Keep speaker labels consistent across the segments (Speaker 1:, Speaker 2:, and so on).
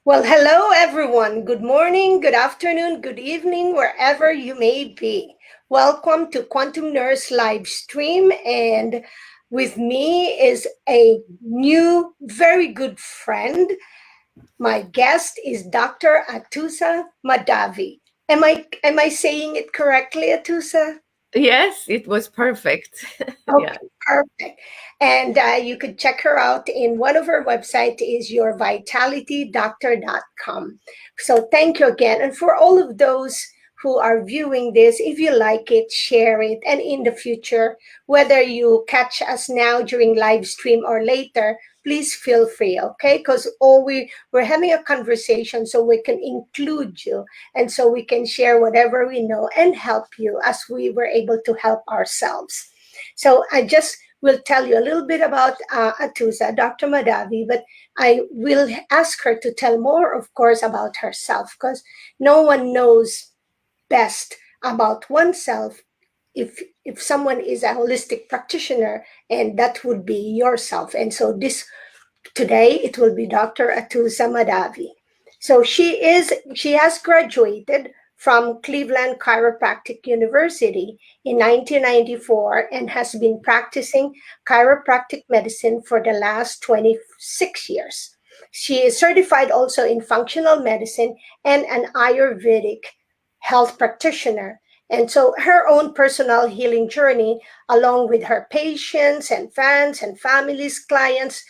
Speaker 1: Well, hello everyone. Good morning, good afternoon, good evening, wherever you may be. Welcome to Quantum Nurse live stream. And with me is a new, very good friend. My guest is Dr. Atousa Mahdavi. Am I saying it correctly, Atousa?
Speaker 2: Yes, it was perfect. Yeah.
Speaker 1: Okay, perfect. And you could check her out in one of her websites is yourvitalitydoctor.com. So thank you again. And for all of those who are viewing this, if you like it, share it. And in the future, whether you catch us now during live stream or later, please feel free, okay? Because we're having a conversation so we can include you and so we can share whatever we know and help you as we were able to help ourselves. So I just will tell you a little bit about Atousa, Dr. Mahdavi, but I will ask her to tell more, of course, about herself, because no one knows best about oneself if someone is a holistic practitioner, and that would be yourself. And so today it will be Dr. Atousa Mahdavi. So she has graduated from Cleveland Chiropractic University in 1994 and has been practicing chiropractic medicine for the last 26 years. She is certified also in functional medicine and an Ayurvedic health practitioner. And so her own personal healing journey, along with her patients and fans and families, clients,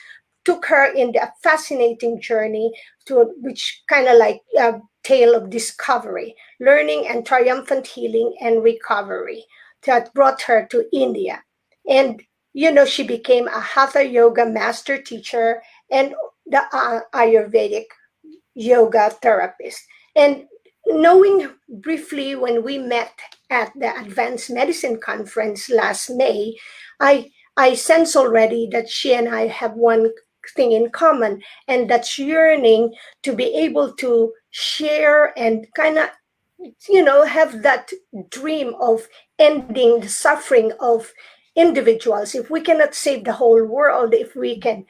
Speaker 1: took her in a fascinating journey to which kind of like a tale of discovery, learning and triumphant healing and recovery that brought her to India. And, she became a Hatha yoga master teacher and the Ayurvedic yoga therapist. And knowing briefly when we met at the Advanced Medicine Conference last May, I sense already that she and I have one thing in common, and that's yearning to be able to share and kind of have that dream of ending the suffering of individuals. If we cannot save the whole world, if we can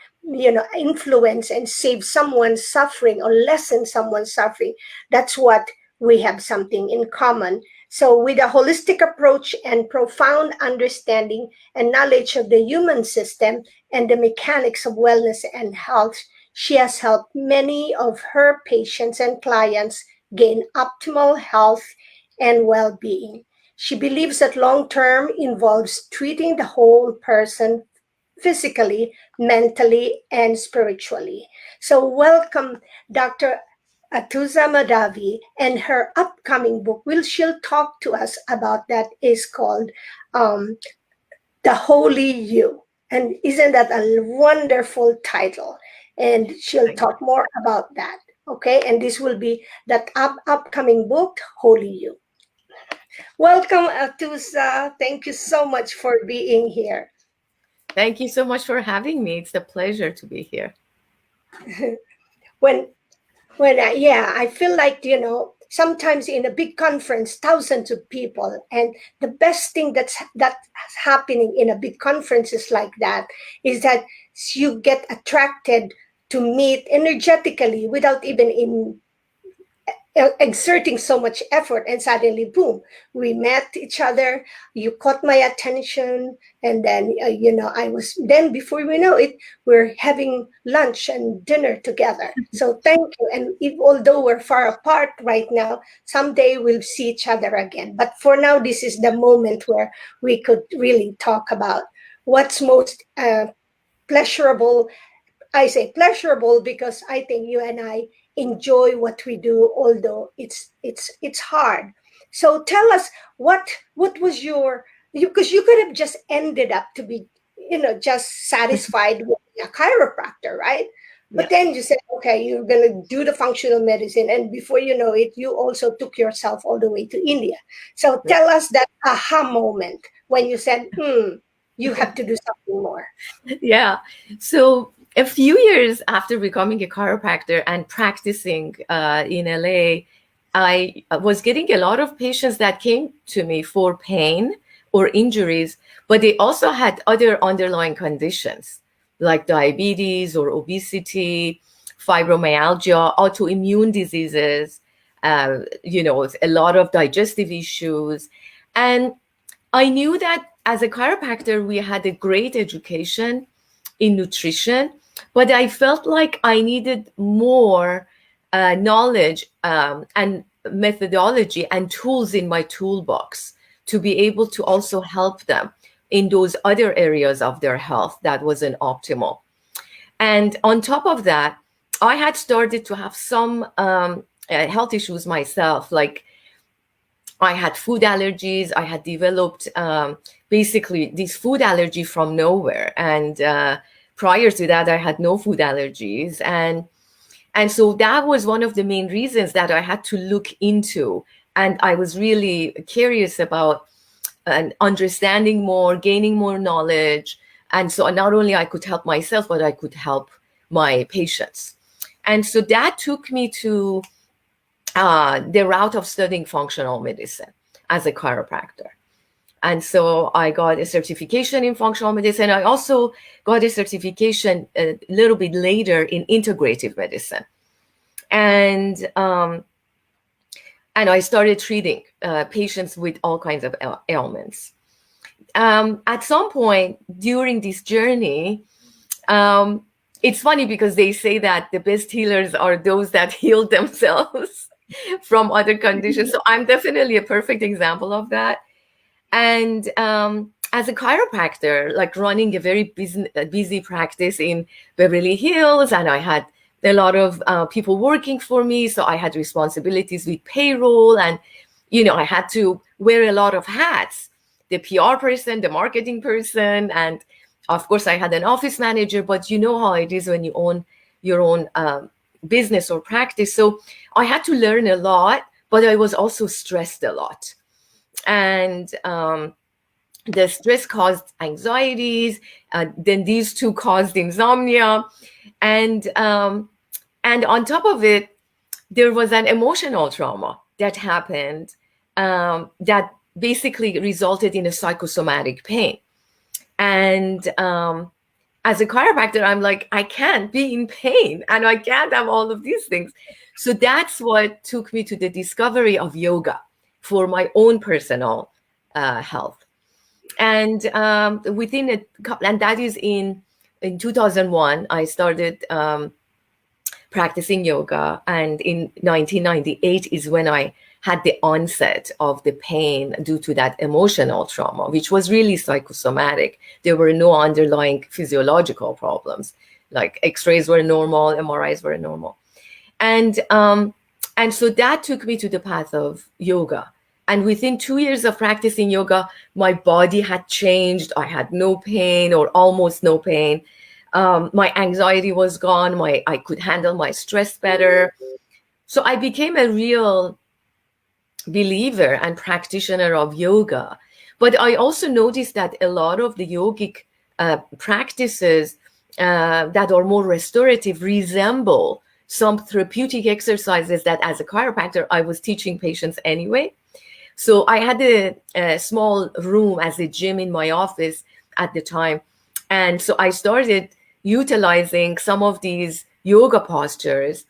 Speaker 1: influence and save someone's suffering or lessen someone's suffering, that's what we have something in common. So with a holistic approach and profound understanding and knowledge of the human system and the mechanics of wellness and health, she has helped many of her patients and clients gain optimal health and well-being. She believes that long-term involves treating the whole person physically, mentally, and spiritually. So welcome, Dr. Atousa Mahdavi, and her upcoming book, she'll talk to us about that, is called The Holy You. And isn't that a wonderful title? And she'll talk more about that. Okay, and this will be that upcoming book, Holy You. Welcome, Atousa. Thank you so much for being here.
Speaker 2: Thank you so much for having me. It's a pleasure to be here.
Speaker 1: when I feel like sometimes in a big conference, thousands of people, and the best thing that's happening in a big conferences like that is that you get attracted to meet energetically without even exerting so much effort, and suddenly boom, we met each other, you caught my attention, and then I was, then before we know it, we're having lunch and dinner together. So thank you. And although we're far apart right now, someday we'll see each other again, but for now this is the moment where we could really talk about what's most pleasurable. I say pleasurable because I think you and I enjoy what we do, although it's hard. So tell us what was your, because you could have just ended up to be just satisfied with a chiropractor, right? But
Speaker 2: Yeah.
Speaker 1: then you said, okay, you're gonna do the functional medicine, and before you know it, you also took yourself all the way to India. So tell us that aha moment when you said, you have to do something more.
Speaker 2: Yeah. So a few years after becoming a chiropractor and practicing in LA, I was getting a lot of patients that came to me for pain or injuries, but they also had other underlying conditions like diabetes or obesity, fibromyalgia, autoimmune diseases, a lot of digestive issues. And I knew that as a chiropractor, we had a great education in nutrition, but I felt like I needed more knowledge and methodology and tools in my toolbox to be able to also help them in those other areas of their health that wasn't optimal. And on top of that, I had started to have some health issues myself. Like I had food allergies. I had developed basically this food allergy from nowhere. And prior to that, I had no food allergies. And so that was one of the main reasons that I had to look into. And I was really curious about understanding more, gaining more knowledge. And so not only I could help myself, but I could help my patients. And so that took me to the route of studying functional medicine as a chiropractor. And so I got a certification in functional medicine. I also got a certification a little bit later in integrative medicine. And I started treating patients with all kinds of ailments. At some point during this journey, it's funny because they say that the best healers are those that heal themselves from other conditions. So I'm definitely a perfect example of that. And as a chiropractor, like running a very busy practice in Beverly Hills, and I had a lot of people working for me. So I had responsibilities with payroll, and, I had to wear a lot of hats, the PR person, the marketing person, and of course I had an office manager, but you know how it is when you own your own business or practice. So I had to learn a lot, but I was also stressed a lot. And the stress caused anxieties. Then these two caused insomnia. And on top of it, there was an emotional trauma that happened that basically resulted in a psychosomatic pain. And as a chiropractor, I'm like, I can't be in pain and I can't have all of these things. So that's what took me to the discovery of yoga for my own personal health. And within a couple, and that is in 2001, I started practicing yoga. And in 1998 is when I had the onset of the pain due to that emotional trauma, which was really psychosomatic. There were no underlying physiological problems. Like X-rays were normal, MRIs were normal. And so that took me to the path of yoga. And within 2 years of practicing yoga, my body had changed. I had no pain or almost no pain. My anxiety was gone. I could handle my stress better. So I became a real believer and practitioner of yoga. But I also noticed that a lot of the yogic practices that are more restorative resemble some therapeutic exercises that as a chiropractor, I was teaching patients anyway. So I had a small room as a gym in my office at the time. And so I started utilizing some of these yoga postures,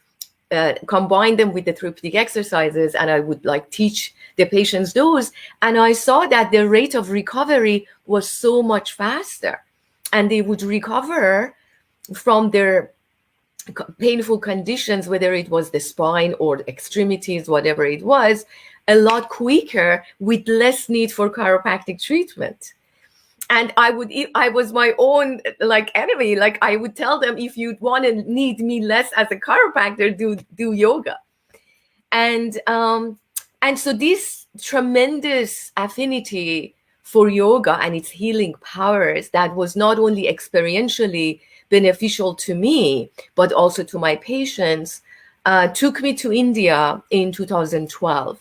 Speaker 2: combine them with the therapeutic exercises, and I would like teach the patients those. And I saw that the rate of recovery was so much faster, and they would recover from their painful conditions, whether it was the spine or the extremities, whatever it was, a lot quicker with less need for chiropractic treatment. And I was my own like enemy. Like I would tell them, if you want to need me less as a chiropractor, do yoga. And so this tremendous affinity for yoga and its healing powers that was not only experientially beneficial to me, but also to my patients, took me to India in 2012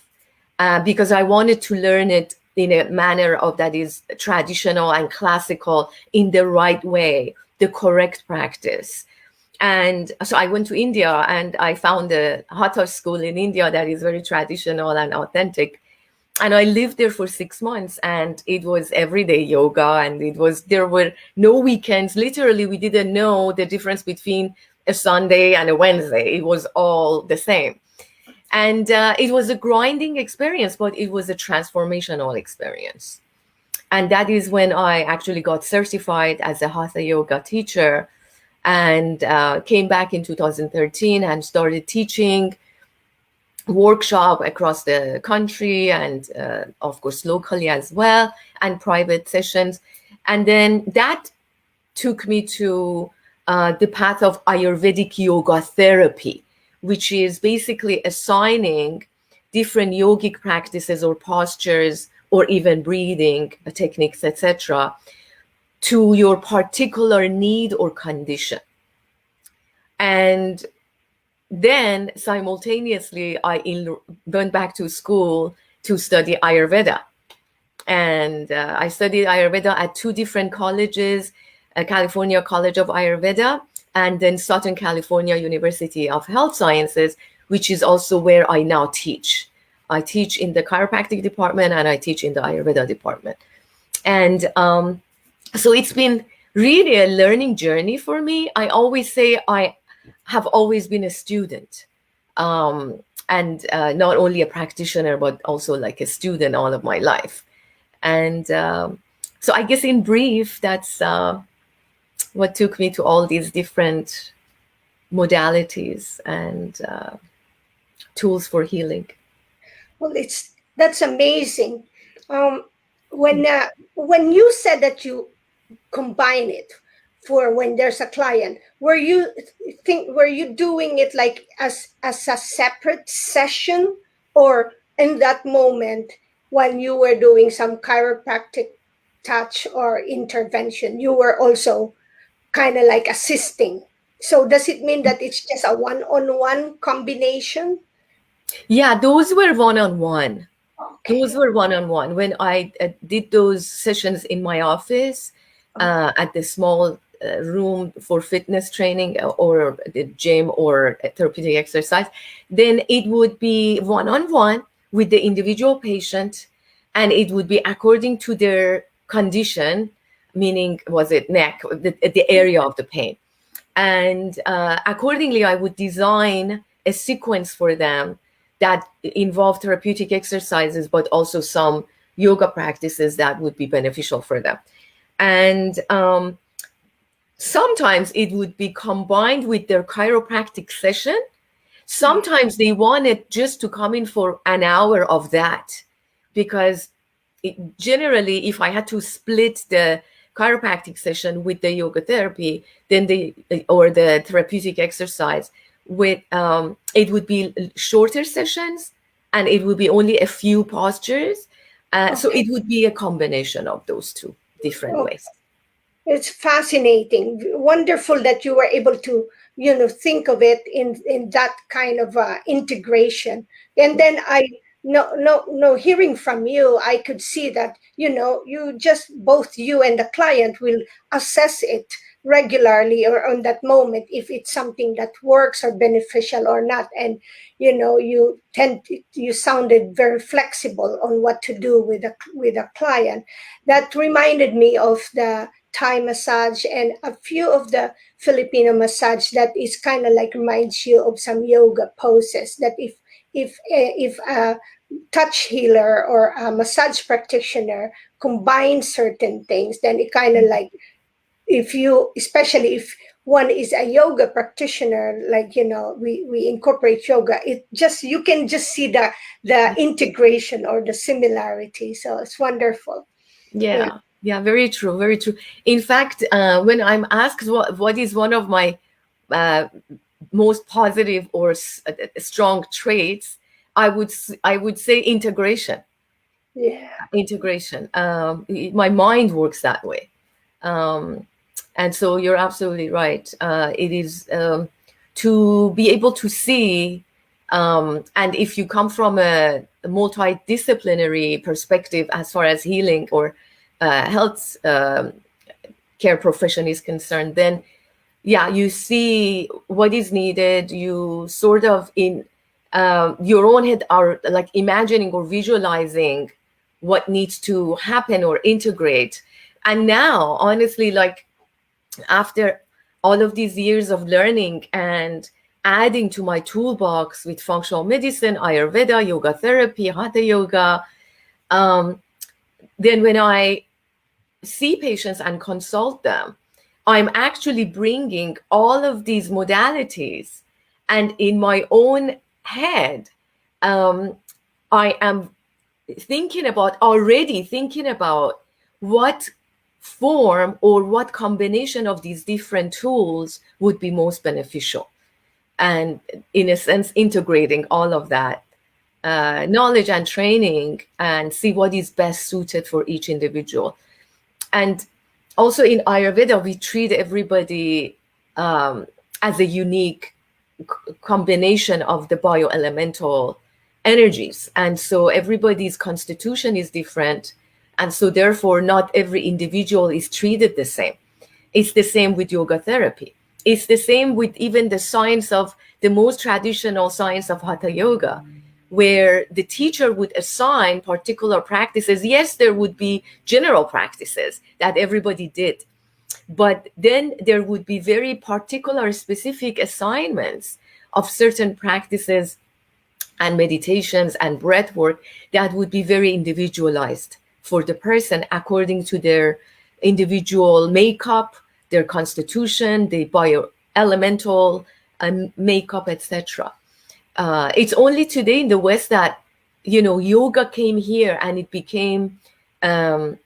Speaker 2: because I wanted to learn it in a manner of that is traditional and classical in the right way, the correct practice. And so I went to India and I found a Hatha school in India that is very traditional and authentic. And I lived there for 6 months, and it was everyday yoga, and there were no weekends. Literally, we didn't know the difference between a Sunday and a Wednesday. It was all the same. And it was a grinding experience, but it was a transformational experience. And that is when I actually got certified as a Hatha yoga teacher, and came back in 2013 and started teaching workshop across the country, and of course locally as well, and private sessions. And then that took me to the path of Ayurvedic yoga therapy, which is basically assigning different yogic practices or postures or even breathing techniques, etc., to your particular need or condition. And then simultaneously, went back to school to study Ayurveda. And I studied Ayurveda at two different colleges, California College of Ayurveda, and then Southern California University of Health Sciences, which is also where I now teach. I teach in the chiropractic department and I teach in the Ayurveda department. And so it's been really a learning journey for me. I always say I have always been a student, and not only a practitioner, but also like a student all of my life. And so I guess in brief, that's what took me to all these different modalities and tools for healing.
Speaker 1: Well, that's amazing. Um, when you said that you combine it for when there's a client, were you doing it like as a separate session, or in that moment when you were doing some chiropractic touch or intervention, you were also kind of like assisting? So does it mean that it's just a one-on-one combination?
Speaker 2: Yeah, those were one-on-one.
Speaker 1: Okay.
Speaker 2: Those were one-on-one. When I did those sessions in my office, at the small room for fitness training or the gym or therapeutic exercise, then it would be one-on-one with the individual patient, and it would be according to their condition, meaning was it neck, the area of the pain. And accordingly, I would design a sequence for them that involved therapeutic exercises, but also some yoga practices that would be beneficial for them. And sometimes it would be combined with their chiropractic session. Sometimes they wanted just to come in for an hour of that, because generally, if I had to split the chiropractic session with the yoga therapy, then or the therapeutic exercise, with it would be shorter sessions, and it would be only a few postures. So it would be a combination of those two different ways.
Speaker 1: It's fascinating. Wonderful that you were able to, think of it in that kind of integration. And then hearing from you, I could see that, you just, both you and the client will assess it regularly or on that moment if it's something that works or beneficial or not. And you sounded very flexible on what to do with a client. That reminded me of the Thai massage and a few of the Filipino massage that is kind of like reminds you of some yoga poses, that if a touch healer or a massage practitioner combines certain things, then it kind of like, especially if one is a yoga practitioner, like, we incorporate yoga, you can just see the integration or the similarity. So it's wonderful.
Speaker 2: Yeah, very true, very true. In fact, when I'm asked what is one of my most positive or strong traits, I would say integration.
Speaker 1: Yeah,
Speaker 2: integration. My mind works that way, and so you're absolutely right. It is to be able to see, and if you come from a multidisciplinary perspective as far as healing or health care profession is concerned, then you see what is needed. You sort of in your own head are like imagining or visualizing what needs to happen or integrate. And now, honestly, like after all of these years of learning and adding to my toolbox with functional medicine, Ayurveda, yoga therapy, hatha yoga, then when I see patients and consult them, I'm actually bringing all of these modalities, and in my own head, I am already thinking about what form or what combination of these different tools would be most beneficial. And in a sense, integrating all of that knowledge and training and see what is best suited for each individual. And also in Ayurveda, we treat everybody as a unique combination of the bioelemental energies. And so everybody's constitution is different. And so therefore, not every individual is treated the same. It's the same with yoga therapy. It's the same with even the science of the most traditional science of hatha yoga, where the teacher would assign particular practices. Yes, there would be general practices that everybody did, but then there would be very particular specific assignments of certain practices and meditations and breath work that would be very individualized for the person according to their individual makeup, their constitution, the bioelemental makeup, etc. It's only today in the West that, yoga came here and it became a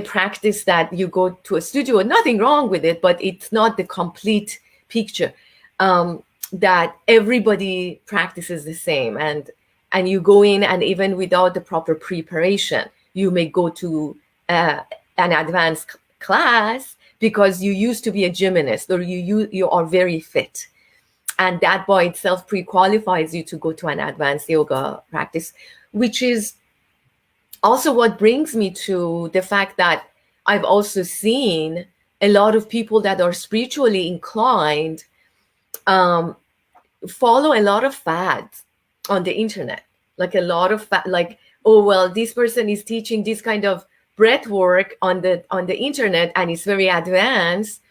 Speaker 2: practice that you go to a studio. Nothing wrong with it, but it's not the complete picture. That everybody practices the same, and you go in, and even without the proper preparation, you may go to an advanced class because you used to be a gymnast, or you are very fit, and that by itself pre-qualifies you to go to an advanced yoga practice, which is also what brings me to the fact that I've also seen a lot of people that are spiritually inclined follow a lot of fads on the internet, like a lot of like, oh well, this person is teaching this kind of breath work on the internet and it's very advanced,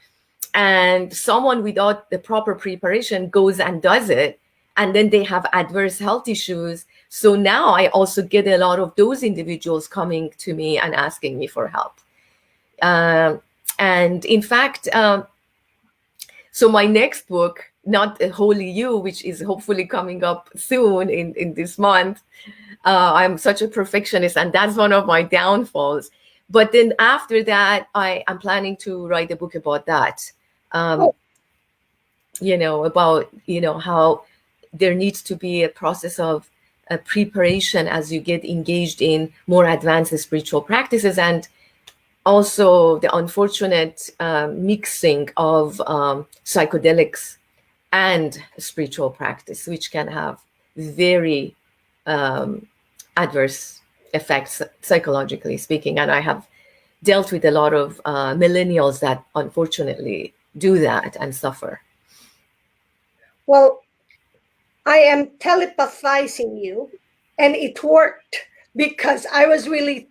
Speaker 2: and someone without the proper preparation goes and does it, and then they have adverse health issues. So now I also get a lot of those individuals coming to me and asking me for help. And in fact, so my next book, Not Wholly You, which is hopefully coming up soon in this month. I'm such a perfectionist, and that's one of my downfalls. But then after that, I'm planning to write a book about that. About, how there needs to be a process of preparation as you get engaged in more advanced spiritual practices, and also the unfortunate mixing of psychedelics and spiritual practice, which can have very adverse effects psychologically speaking. And I have dealt with a lot of millennials that unfortunately do that and suffer.
Speaker 1: Well, I am telepathizing you, and it worked because I was really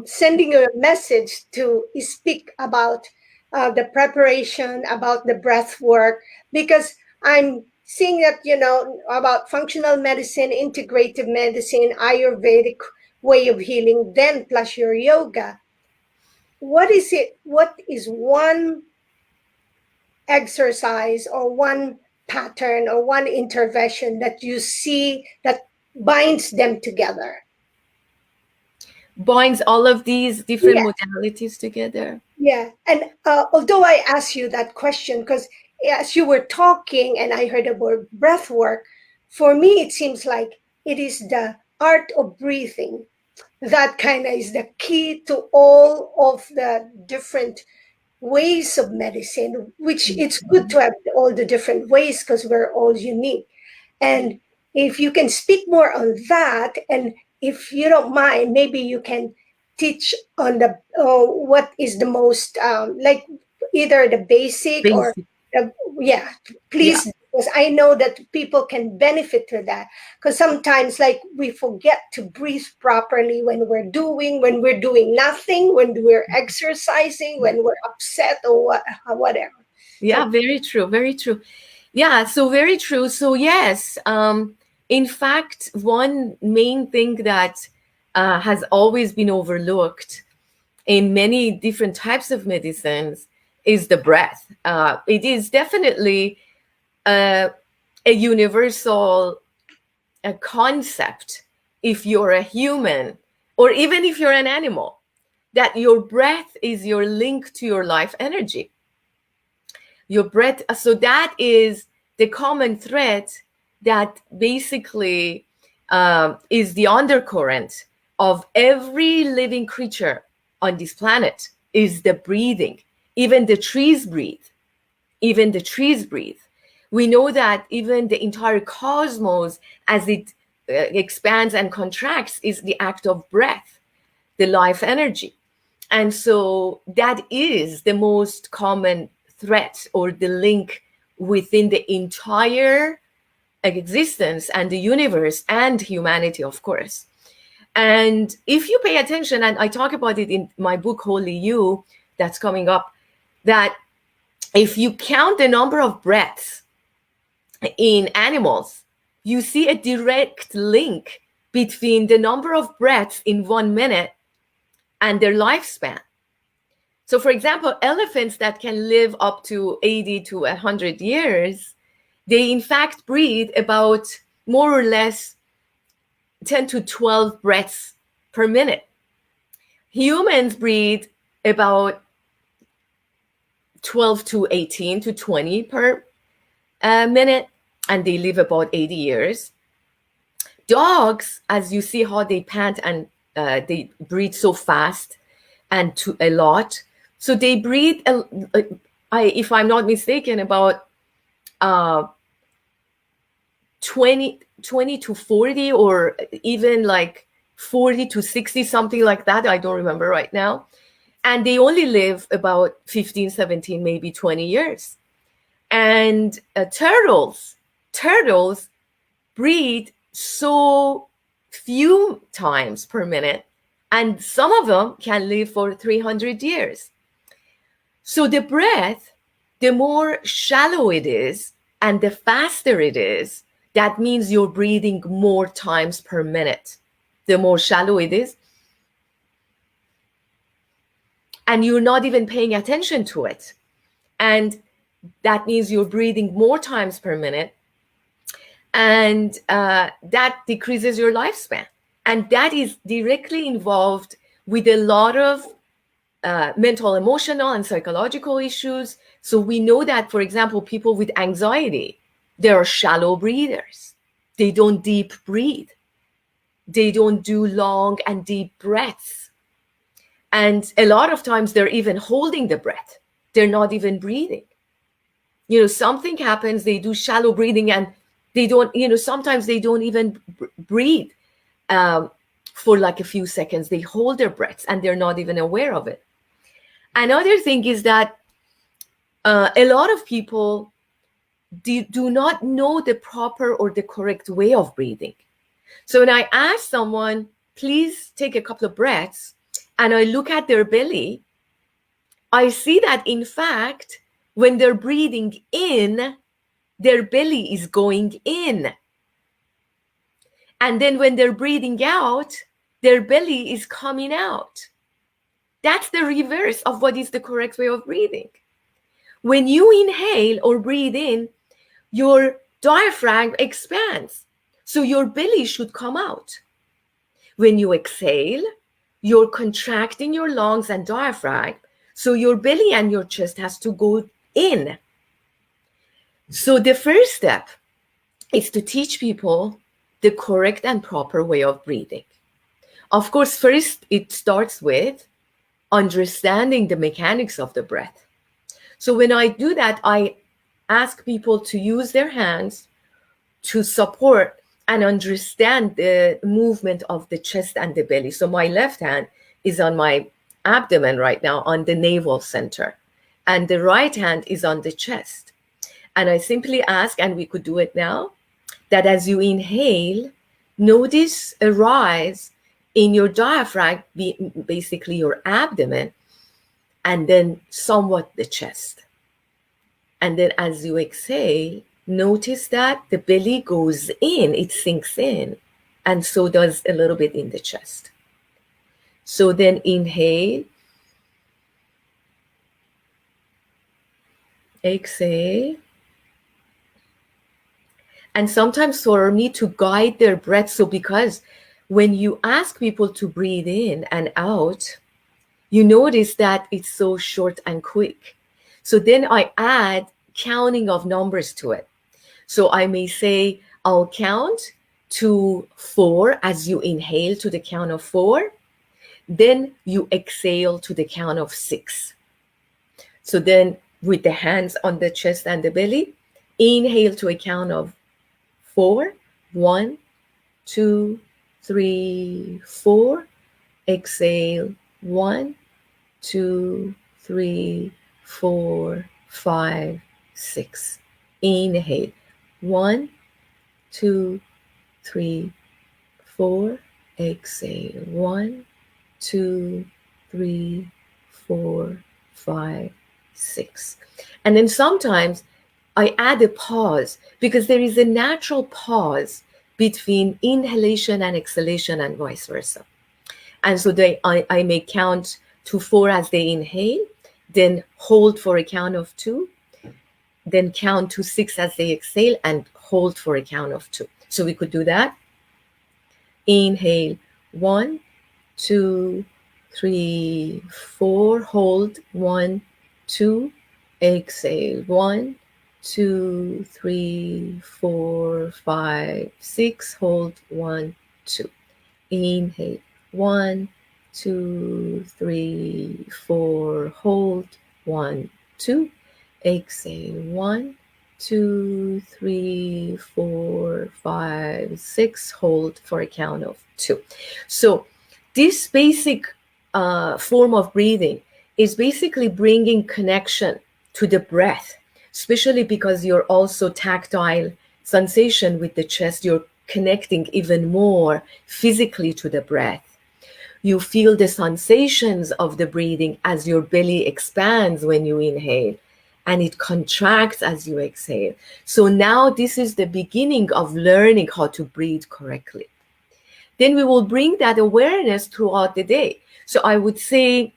Speaker 1: sending you a message to speak about the preparation, about the breath work, because I'm seeing that, about functional medicine, integrative medicine, Ayurvedic way of healing, then plus your yoga. What is one exercise or one pattern or one intervention that you see that binds them together?
Speaker 2: Binds all of these different modalities together?
Speaker 1: Yeah. And although I asked you that question, because as you were talking and I heard about breath work, for me, it seems like it is the art of breathing. That kind of is the key to all of the different ways of medicine, which it's good to have all the different ways because we're all unique. And if you can speak more on that, and if you don't mind, maybe you can teach on the what is the most like either the basic or please, because I know that people can benefit to that, because sometimes like we forget to breathe properly when we're doing nothing, when we're exercising, when we're upset or whatever.
Speaker 2: Yeah,
Speaker 1: So
Speaker 2: very true. Very true. Yeah, so very true. So yes, in fact, one main thing that has always been overlooked in many different types of medicines is the breath. It is definitely uh, a universal concept if you're a human or even if you're an animal, that your breath is your link to your life energy. Your breath, so that is the common thread that basically is the undercurrent of every living creature on this planet, is the breathing. Even the trees breathe. Even the trees breathe. We know that even the entire cosmos, as it expands and contracts, is the act of breath, the life energy. And so that is the most common threat or the link within the entire existence and the universe and humanity, of course. And if you pay attention, and I talk about it in my book, Holy You, that's coming up, that if you count the number of breaths in animals, you see a direct link between the number of breaths in 1 minute and their lifespan. So, for example, elephants that can live up to 80 to 100 years, they in fact breathe about more or less 10 to 12 breaths per minute. Humans breathe about 12 to 18 to 20 per minute, and they live about 80 years. Dogs, as you see how they pant and they breathe so fast and to a lot. So they breathe, if I'm not mistaken, about uh, 20 to 40, or even like 40 to 60, something like that. I don't remember right now. And they only live about 15, 17, maybe 20 years. And turtles breathe so few times per minute, and some of them can live for 300 years. So the breath, the more shallow it is and the faster it is, that means you're breathing more times per minute. The more shallow it is, and you're not even paying attention to it. And that means you're breathing more times per minute, and that decreases your lifespan. And that is directly involved with a lot of mental, emotional, and psychological issues. So we know that, for example, people with anxiety, they are shallow breathers. They don't deep breathe. They don't do long and deep breaths. And a lot of times they're even holding the breath. They're not even breathing. You know, something happens, they do shallow breathing, and they don't, you know, sometimes they don't even breathe for like a few seconds. They hold their breaths and they're not even aware of it. Another thing is that a lot of people do not know the proper or the correct way of breathing. So when I ask someone, please take a couple of breaths, and I look at their belly, I see that in fact, when they're breathing in, their belly is going in. And then when they're breathing out, their belly is coming out. That's the reverse of what is the correct way of breathing. When you inhale or breathe in, your diaphragm expands. So your belly should come out. When you exhale, you're contracting your lungs and diaphragm. So your belly and your chest has to go in. So the first step is to teach people the correct and proper way of breathing. Of course, first it starts with understanding the mechanics of the breath. So when I do that, I ask people to use their hands to support and understand the movement of the chest and the belly. So my left hand is on my abdomen right now, on the navel center, and the right hand is on the chest. And I simply ask, and we could do it now, that as you inhale, notice a rise in your diaphragm, basically your abdomen, and then somewhat the chest. And then as you exhale, notice that the belly goes in, it sinks in, and so does a little bit in the chest. So then inhale, exhale. And sometimes for me to guide their breath, so because when you ask people to breathe in and out, you notice that it's so short and quick. So then I add counting of numbers to it. So I may say, I'll count to 4 as you inhale to the count of 4. Then you exhale to the count of 6. So then with the hands on the chest and the belly, inhale to a count of 4. 1, 2, 3, 4. Exhale. 1, 2, 3, 4, 5, 6. Inhale. 1, 2, 3, 4. Exhale. 1, 2, 3, 4, 5, 6. And then sometimes I add a pause because there is a natural pause between inhalation and exhalation and vice versa. And so I may count to 4 as they inhale, then hold for a count of 2, then count to 6 as they exhale and hold for a count of 2. So we could do that. Inhale, 1, 2, 3, 4, hold, 1, 2, exhale, 1, 2, 3, 4, 5, 6, hold, 1, 2. Inhale, 1, 2, 3, 4, hold, 1, 2. Exhale, 1, 2, 3, 4, 5, 6, hold for a count of 2. So this basic form of breathing is basically bringing connection to the breath, especially because you're also tactile sensation with the chest. You're connecting even more physically to the breath. You feel the sensations of the breathing as your belly expands when you inhale and it contracts as you exhale. So now this is the beginning of learning how to breathe correctly. Then we will bring that awareness throughout the day. So I would say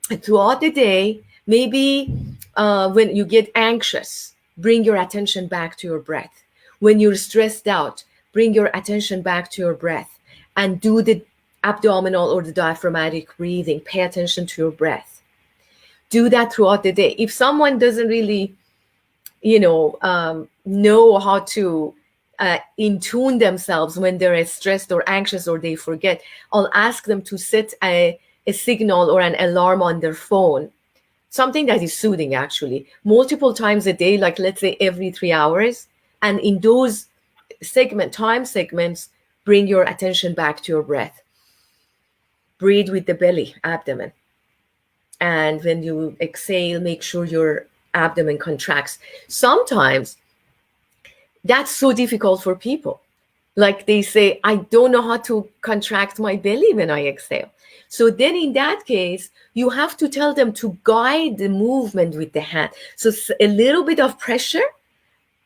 Speaker 2: throughout the day, maybe when you get anxious, bring your attention back to your breath. When you're stressed out, bring your attention back to your breath and do the abdominal or the diaphragmatic breathing. Pay attention to your breath. Do that throughout the day. If someone doesn't really, know how to in tune themselves when they're stressed or anxious or they forget, I'll ask them to set a signal or an alarm on their phone, something that is soothing actually, multiple times a day, like let's say every 3 hours. And in those time segments, bring your attention back to your breath. Breathe with the belly, abdomen. And when you exhale, make sure your abdomen contracts. Sometimes that's so difficult for people. Like they say, I don't know how to contract my belly when I exhale. So then in that case, you have to tell them to guide the movement with the hand. So a little bit of pressure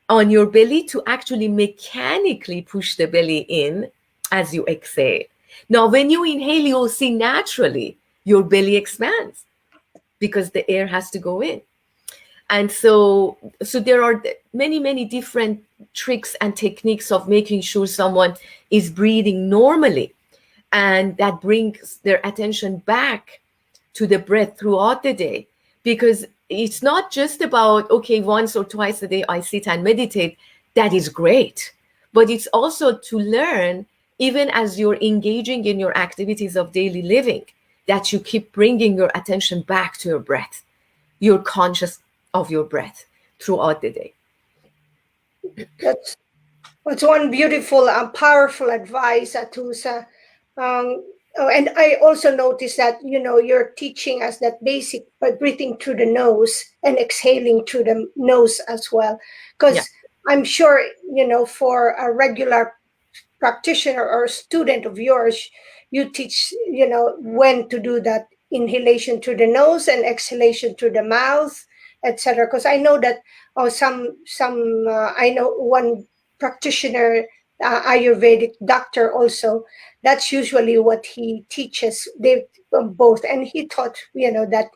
Speaker 2: on your belly to actually mechanically push the belly in as you exhale. Now, when you inhale, you'll see naturally your belly expands because the air has to go in. And so there are many, many different tricks and techniques of making sure someone is breathing normally. And that brings their attention back to the breath throughout the day. Because it's not just about, okay, once or twice a day I sit and meditate. That is great. But it's also to learn, even as you're engaging in your activities of daily living, that you keep bringing your attention back to your breath. You're conscious of your breath throughout the day.
Speaker 1: That's one beautiful and powerful advice, Atousa. And I also noticed that you're teaching us that basic by breathing through the nose and exhaling through the nose as well. Because I'm sure for a regular practitioner or student of yours, you teach when to do that inhalation through the nose and exhalation through the mouth, etc. Because I know that some I know one practitioner, Ayurvedic doctor also. That's usually what he teaches. They both, and he taught that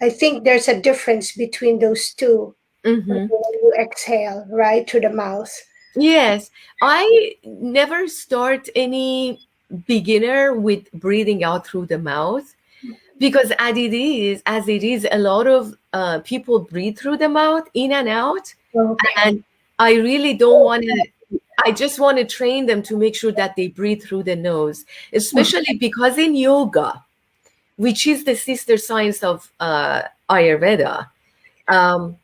Speaker 1: I think there's a difference between those two when
Speaker 2: Mm-hmm.
Speaker 1: you exhale right through the mouth.
Speaker 2: Yes, I never start any beginner with breathing out through the mouth, because as it is, a lot of people breathe through the mouth in and out,
Speaker 1: Okay.
Speaker 2: and I really don't want to. I just want to train them to make sure that they breathe through the nose, especially because in yoga, which is the sister science of Ayurveda, um,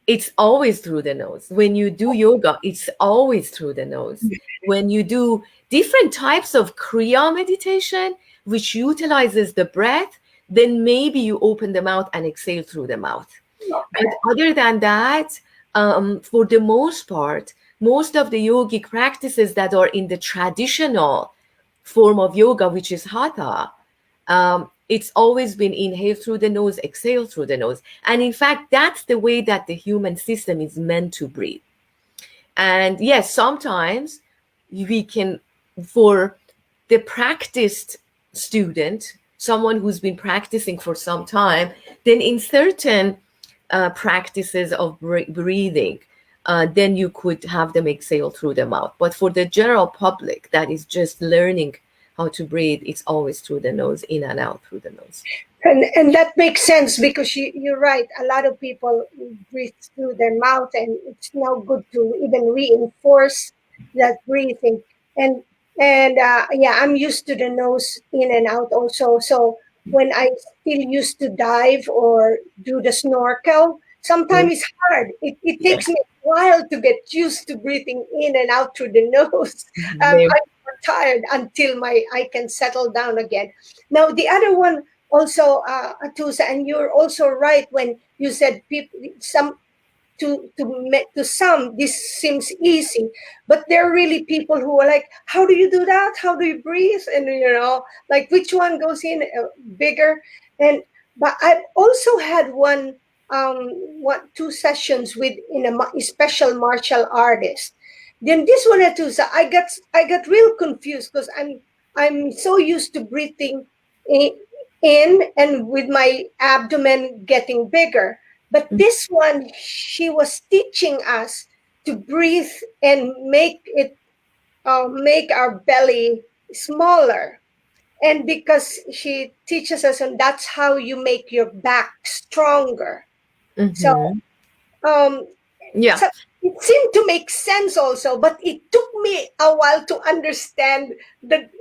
Speaker 2: it's always through the nose. When you do yoga, it's always through the nose. When you do different types of Kriya meditation, which utilizes the breath, then maybe you open the mouth and exhale through the mouth. But
Speaker 1: Okay.
Speaker 2: other than that, for the most part, most of the yogic practices that are in the traditional form of yoga, which is hatha, it's always been inhale through the nose, exhale through the nose. And in fact, that's the way that the human system is meant to breathe. And yes, sometimes we can, for the practiced student, someone who's been practicing for some time, then in certain practices of breathing, then you could have them exhale through the mouth. But for the general public that is just learning how to breathe, it's always through the nose, in and out through the nose.
Speaker 1: And that makes sense because you're right. A lot of people breathe through their mouth, and it's now good to even reinforce that breathing. And yeah, I'm used to the nose in and out also. So when I still used to dive or do the snorkel, sometimes it's hard. It
Speaker 2: Yeah.
Speaker 1: takes me a while to get used to breathing in and out through the nose.
Speaker 2: Same.
Speaker 1: I'm tired until my I can settle down again. Now the other one also, Atousa, and you're also right when you said people some to some this seems easy, but there are really people who are like, how do you do that? How do you breathe? And like which one goes in bigger? And but I've also had two sessions with a special martial artist. Then this one, Atousa, I got real confused because I'm so used to breathing in, in and with my abdomen getting bigger. But this one, she was teaching us to breathe and make our belly smaller. And because she teaches us, and that's how you make your back stronger. So
Speaker 2: Mm-hmm.
Speaker 1: um,
Speaker 2: Yeah.
Speaker 1: so it seemed to make sense also, but it took me a while to understand that,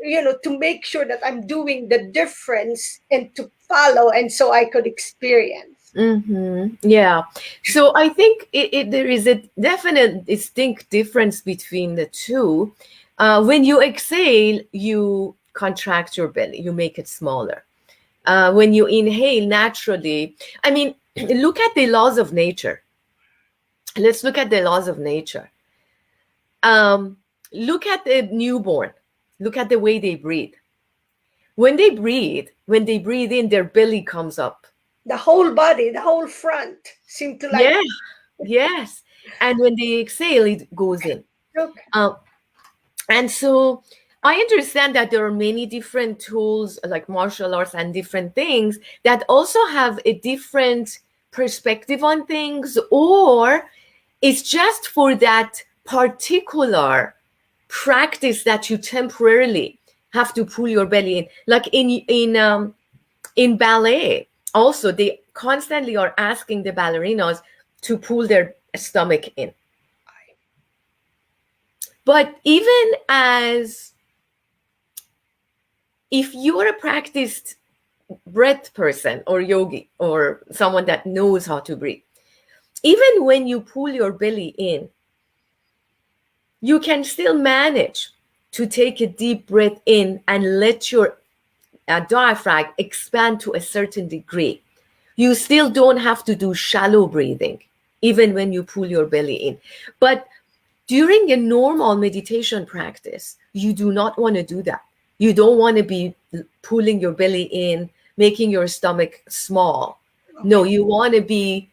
Speaker 1: to make sure that I'm doing the difference and to follow, and so I could experience.
Speaker 2: Mm-hmm. Yeah. So I think there is a definite distinct difference between the two. When you exhale, you contract your belly, you make it smaller. When you inhale naturally, I mean, look at the laws of nature. Let's look at the laws of nature. Um, Look at the newborn. Look at the way they breathe. When they breathe in, their belly comes up.
Speaker 1: The whole body, the whole front seemed to like,
Speaker 2: Yeah, yes. And when they exhale, it goes in.
Speaker 1: look.
Speaker 2: Um, and so I understand that there are many different tools like martial arts and different things that also have a different perspective on things, or it's just for that particular practice that you temporarily have to pull your belly in. Like in ballet, also they constantly are asking the ballerinas to pull their stomach in. But even as if you're a practiced breath person or yogi or someone that knows how to breathe, even when you pull your belly in, you can still manage to take a deep breath in and let your diaphragm expand to a certain degree. You still don't have to do shallow breathing, even when you pull your belly in. But during a normal meditation practice, you do not want to do that. You don't want to be pulling your belly in, making your stomach small. No,
Speaker 1: Okay.
Speaker 2: you want to be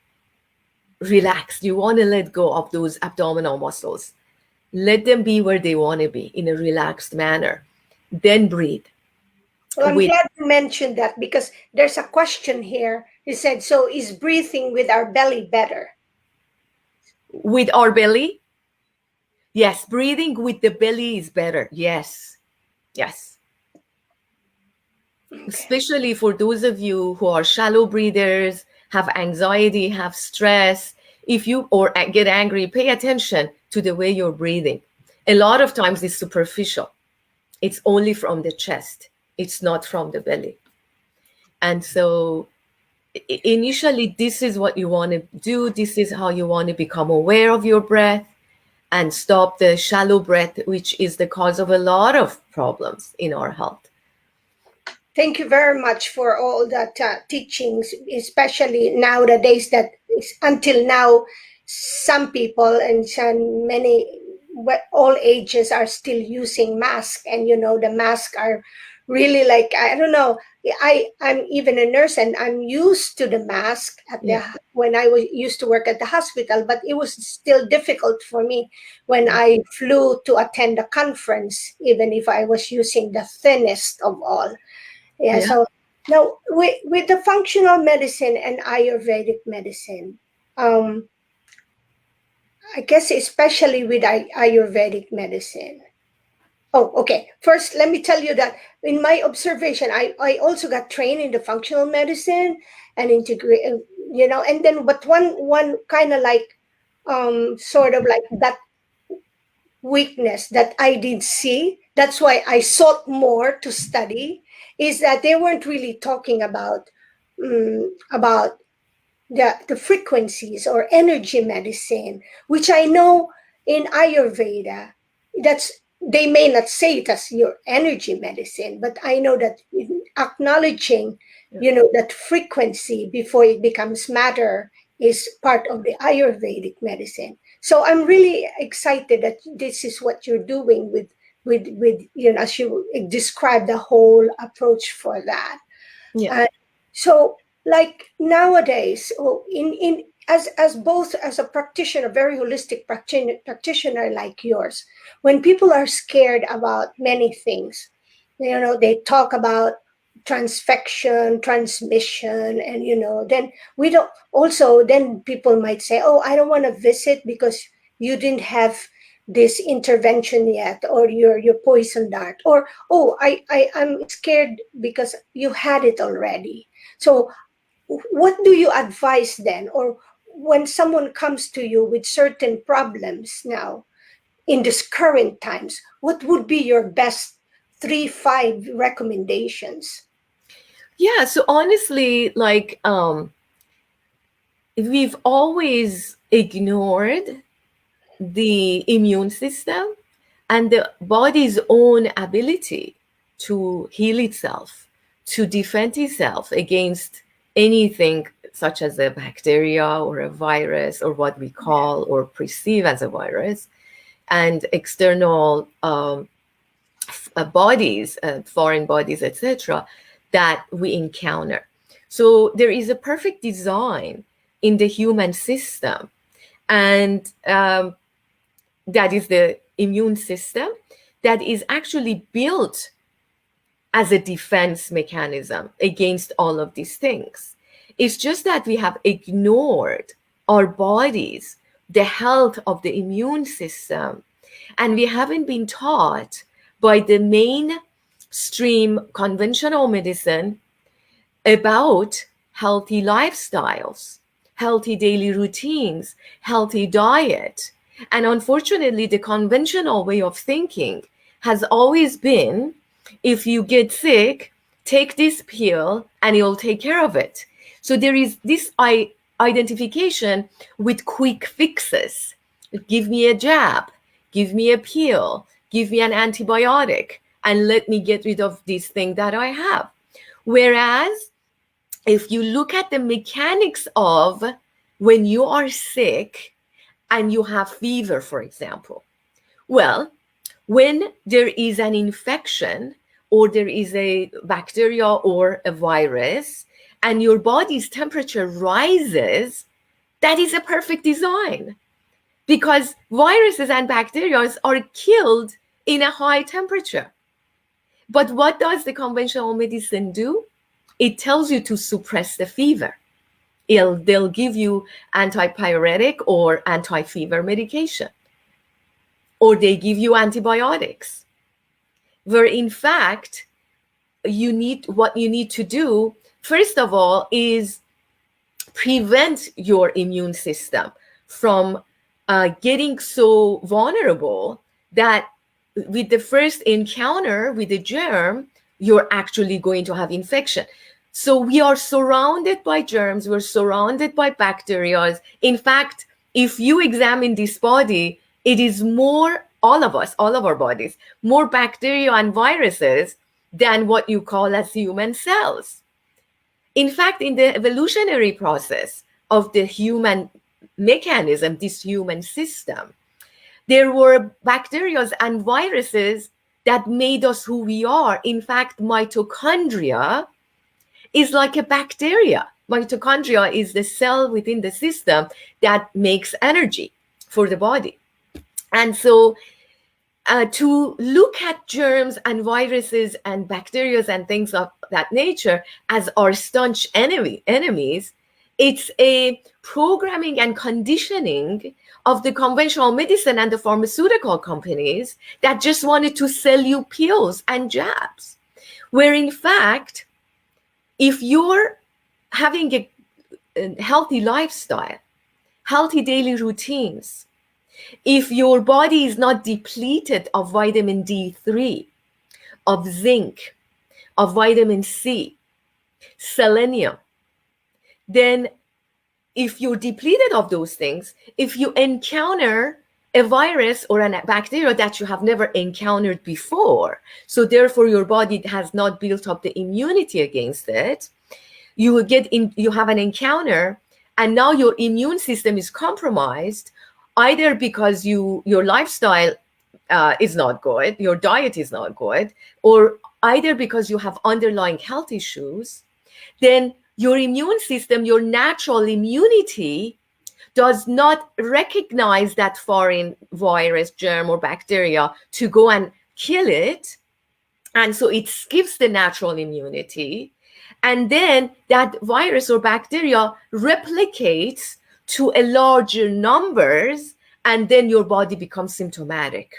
Speaker 2: relaxed. You want to let go of those abdominal muscles. Let them be where they want to be in a relaxed manner. Then breathe
Speaker 1: Well, I'm
Speaker 2: with
Speaker 1: glad you mentioned that because there's a question here. He said, so is breathing with our belly better?
Speaker 2: our belly. Yes, breathing with the belly is better. Yes. Yes.
Speaker 1: Okay.
Speaker 2: Especially for those of you who are shallow breathers, have anxiety, have stress, if you or get angry, pay attention to the way you're breathing. A lot of times it's superficial. It's only from the chest. It's not from the belly. And so initially, this is what you want to do. This is how you want to become aware of your breath and stop the shallow breath, which is the cause of a lot of problems in our health.
Speaker 1: Thank you very much for all that teachings, especially nowadays that until now, some people and some many all ages are still using masks, and the masks are really like, I don't know. I'm even a nurse and I'm used to the mask
Speaker 2: Yeah.
Speaker 1: when I was used to work at the hospital, but it was still difficult for me when
Speaker 2: Yeah.
Speaker 1: I flew to attend a conference, even if I was using the thinnest of all. Yeah,
Speaker 2: Yeah.
Speaker 1: so now with the functional medicine and Ayurvedic medicine, I guess especially with Ayurvedic medicine. Oh, okay. First, let me tell you that in my observation, I also got trained in the functional medicine and integrate, and then but one kind of like sort of like that weakness that I did see. That's why I sought more to study. Is that they weren't really talking about the frequencies or energy medicine, which I know in Ayurveda, that's they may not say it as your energy medicine, but I know that acknowledging,
Speaker 2: Yeah.
Speaker 1: that frequency before it becomes matter is part of the Ayurvedic medicine. So I'm really excited that this is what you're doing with as you describe the whole approach for that.
Speaker 2: Yeah.
Speaker 1: So like nowadays, in as both as a practitioner, very holistic practitioner like yours, when people are scared about many things, they talk about transfection, transmission, and then we don't also then people might say, oh, I don't want to visit because you didn't have this intervention yet, or your poison dart, or oh, I'm scared because you had it already. So what do you advise then, or when someone comes to you with certain problems now in this current times, what would be your best 3 5 recommendations?
Speaker 2: Yeah. So honestly, like we've always ignored the immune system and the body's own ability to heal itself, to defend itself against anything such as a bacteria or a virus or what we call or perceive as a virus, and external bodies, foreign bodies, etc., that we encounter. So there is a perfect design in the human system, and that is the immune system that is actually built as a defense mechanism against all of these things. It's just that we have ignored our bodies, the health of the immune system, and we haven't been taught by the mainstream conventional medicine about healthy lifestyles, healthy daily routines, healthy diet. And unfortunately, the conventional way of thinking has always been, if you get sick, take this pill and it'll take care of it. So there is this identification with quick fixes. Give me a jab, give me a pill, give me an antibiotic, and let me get rid of this thing that I have. Whereas if you look at the mechanics of when you are sick and you have fever, for example, well, when there is an infection or there is a bacteria or a virus and your body's temperature rises, That is a perfect design, because viruses and bacteria are killed in a high temperature. But what does the conventional medicine do? It tells you to suppress the fever. They'll give you antipyretic or anti-fever medication, or they give you antibiotics, where in fact what you need to do first of all is prevent your immune system from getting so vulnerable that with the first encounter with the germ, you're actually going to have infection. So we are surrounded by germs, we're surrounded by bacteria. In fact, if you examine this body, it is more, all of us, all of our bodies, more bacteria and viruses than what you call as human cells. In fact, in the evolutionary process of the human mechanism, this human system, there were bacteria and viruses that made us who we are. In fact, mitochondria is like a bacteria. Mitochondria is the cell within the system that makes energy for the body. And so to look at germs and viruses and bacteria and things of that nature as our staunch enemies, it's a programming and conditioning of the conventional medicine and the pharmaceutical companies that just wanted to sell you pills and jabs. Where in fact, if you're having a healthy lifestyle, healthy daily routines, if your body is not depleted of vitamin D3, of zinc, of vitamin C, selenium, then if you're depleted of those things, if you encounter a virus or a bacteria that you have never encountered before, so therefore your body has not built up the immunity against it, you have an encounter, and now your immune system is compromised, either because your lifestyle is not good, your diet is not good, or either because you have underlying health issues, then your immune system, your natural immunity, does not recognize that foreign virus, germ, or bacteria to go and kill it. And so it skips the natural immunity. And then that virus or bacteria replicates to a larger numbers, and then your body becomes symptomatic.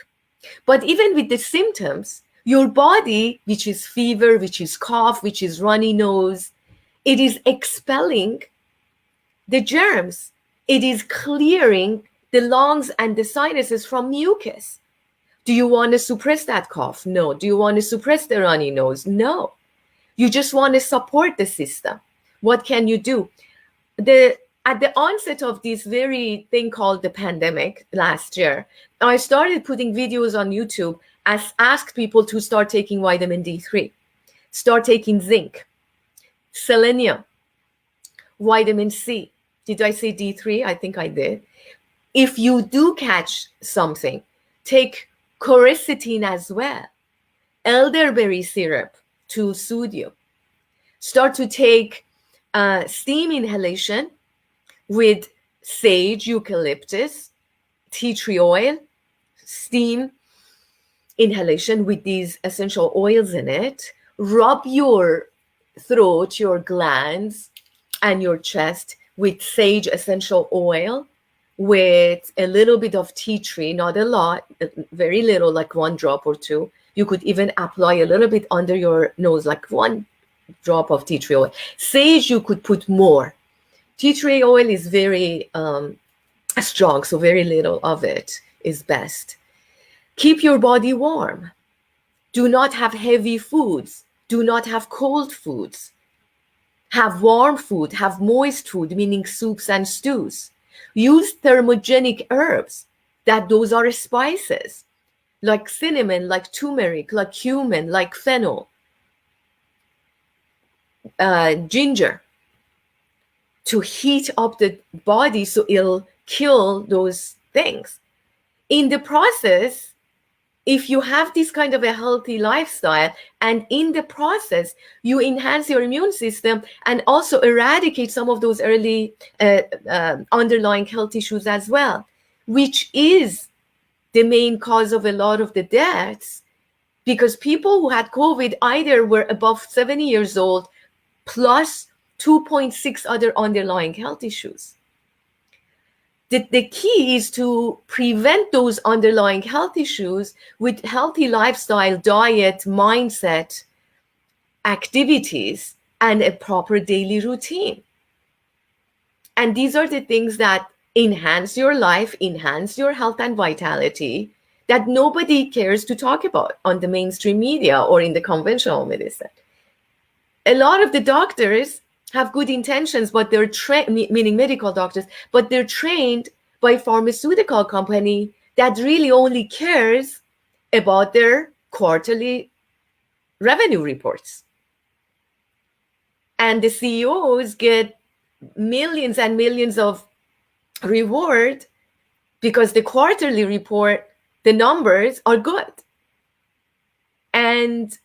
Speaker 2: But even with the symptoms, your body, which is fever, which is cough, which is runny nose, it is expelling the germs. It is clearing the lungs and the sinuses from mucus. Do you want to suppress that cough? No. Do you want to suppress the runny nose? No. You just want to support the system. What can you do? At the onset of this very thing called the pandemic last year, I started putting videos on YouTube as asked people to start taking vitamin D3, start taking zinc, selenium, vitamin C. Did I say D3? I think I did. If you do catch something, take quercetin as well, elderberry syrup to soothe you. Start to take steam inhalation with sage, eucalyptus, tea tree oil, steam inhalation with these essential oils in it. Rub your throat, your glands, and your chest with sage essential oil with a little bit of tea tree, not a lot, very little, like 1 drop or 2. You could even apply a little bit under your nose, like 1 drop of tea tree oil. Sage, you could put more. Tea tree oil is very strong, so very little of it is best. Keep your body warm. Do not have heavy foods. Do not have cold foods. Have warm food, have moist food, meaning soups and stews. Use thermogenic herbs, those are spices, like cinnamon, like turmeric, like cumin, like fennel, ginger, to heat up the body so it'll kill those things. In the process, if you have this kind of a healthy lifestyle, and in the process you enhance your immune system and also eradicate some of those early underlying health issues as well, which is the main cause of a lot of the deaths, because people who had COVID either were above 70 years old plus 2.6 other underlying health issues. The key is to prevent those underlying health issues with healthy lifestyle, diet, mindset, activities, and a proper daily routine. And these are the things that enhance your life, enhance your health and vitality, that nobody cares to talk about on the mainstream media or in the conventional medicine. A lot of the doctors have good intentions, but they're meaning medical doctors, but they're trained by pharmaceutical company that really only cares about their quarterly revenue reports. And the CEOs get millions and millions of reward because the quarterly report, the numbers are good. And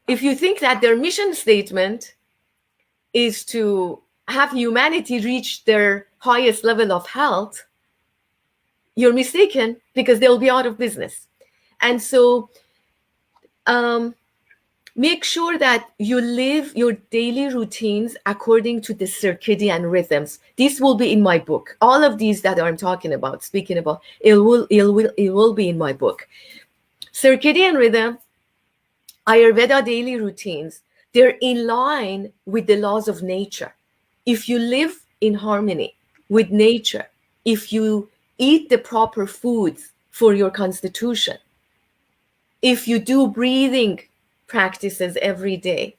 Speaker 2: if you think that their mission statement is to have humanity reach their highest level of health, you're mistaken, because they'll be out of business. And so make sure that you live your daily routines according to the circadian rhythms. This will be in my book. All of these that I'm talking about, speaking about, it will be in my book. Circadian rhythm, Ayurveda daily routines, they're in line with the laws of nature. If you live in harmony with nature, if you eat the proper foods for your constitution, if you do breathing practices every day,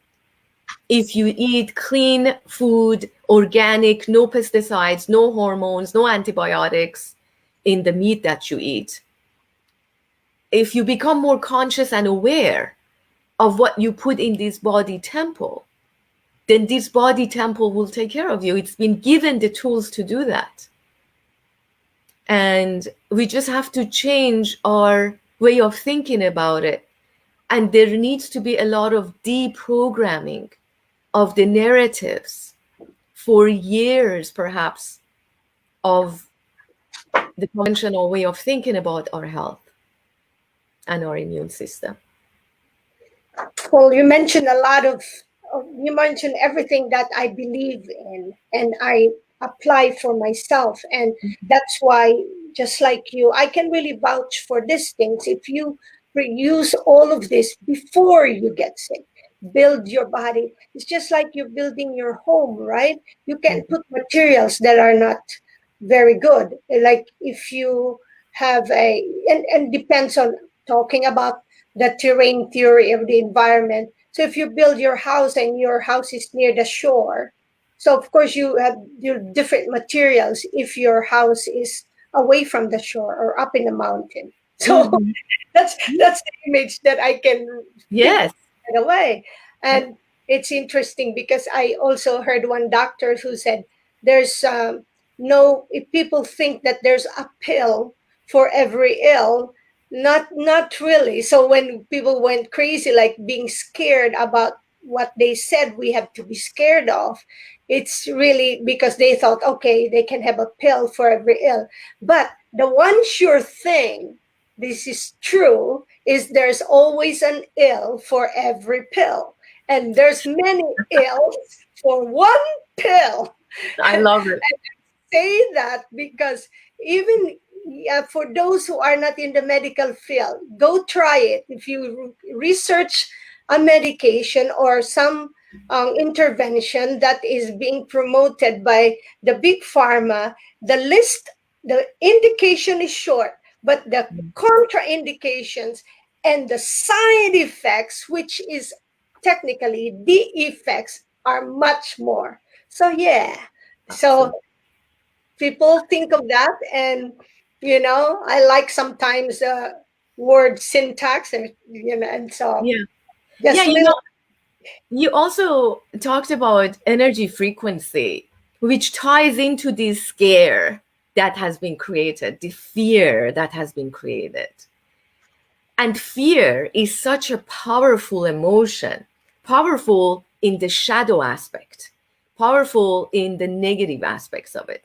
Speaker 2: if you eat clean food, organic, no pesticides, no hormones, no antibiotics in the meat that you eat, if you become more conscious and aware of what you put in this body temple, then this body temple will take care of you. It's been given the tools to do that. And we just have to change our way of thinking about it. And there needs to be a lot of deprogramming of the narratives for years, perhaps, of the conventional way of thinking about our health and our immune system.
Speaker 1: Well, you mentioned everything that I believe in and I apply for myself. And that's why, just like you, I can really vouch for these things. If you use all of this before you get sick, build your body. It's just like you're building your home, right? You can put materials that are not very good. Like if you have and depends on talking about the terrain theory of the environment. So if you build your house and your house is near the shore, so of course you have your different materials if your house is away from the shore or up in the mountain. So that's the image that I can
Speaker 2: Yes.
Speaker 1: right away. And it's interesting because I also heard one doctor who said there's no, if people think that there's a pill for every ill, not really. So when people went crazy, like being scared about what they said we have to be scared of, it's really because they thought, okay, they can have a pill for every ill. But the one sure thing, this is true, is there's always an ill for every pill. And there's many ills for one pill.
Speaker 2: I love it.
Speaker 1: Say that because even for those who are not in the medical field, go try it. If you research a medication or some intervention that is being promoted by the big pharma, the list, the indication is short, but the contraindications and the side effects, which is technically the effects, are much more. So yeah, so people think of that, and I like sometimes word syntax, and and so
Speaker 2: Yeah.
Speaker 1: just
Speaker 2: Yeah,
Speaker 1: little.
Speaker 2: you also talked about energy frequency, which ties into this scare that has been created, the fear that has been created. And fear is such a powerful emotion, powerful in the shadow aspect, powerful in the negative aspects of it.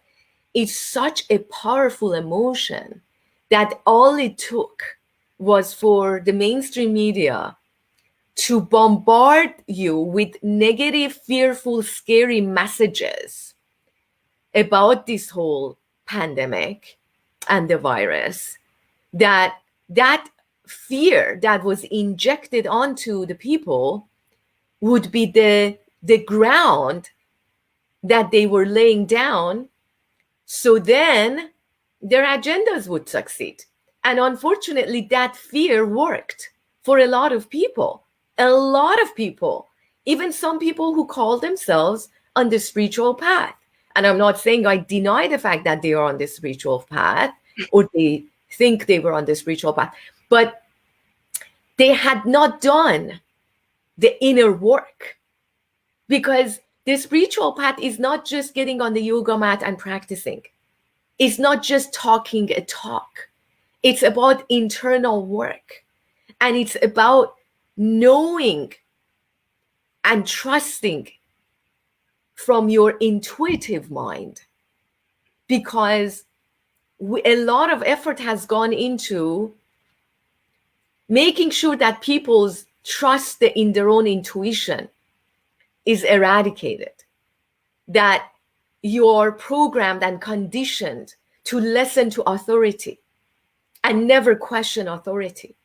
Speaker 2: It's such a powerful emotion that all it took was for the mainstream media to bombard you with negative, fearful, scary messages about this whole pandemic and the virus, that fear that was injected onto the people would be the ground that they were laying down, so then their agendas would succeed. And unfortunately, that fear worked for a lot of people. A lot of people, even some people who call themselves on the spiritual path. And I'm not saying I deny the fact that they are on the spiritual path or they think they were on the spiritual path, but they had not done the inner work. Because the spiritual path is not just getting on the yoga mat and practicing. It's not just talking a talk. It's about internal work. And it's about knowing and trusting from your intuitive mind. Because a lot of effort has gone into making sure that people's trust in their own intuition is eradicated, that you're programmed and conditioned to listen to authority and never question authority.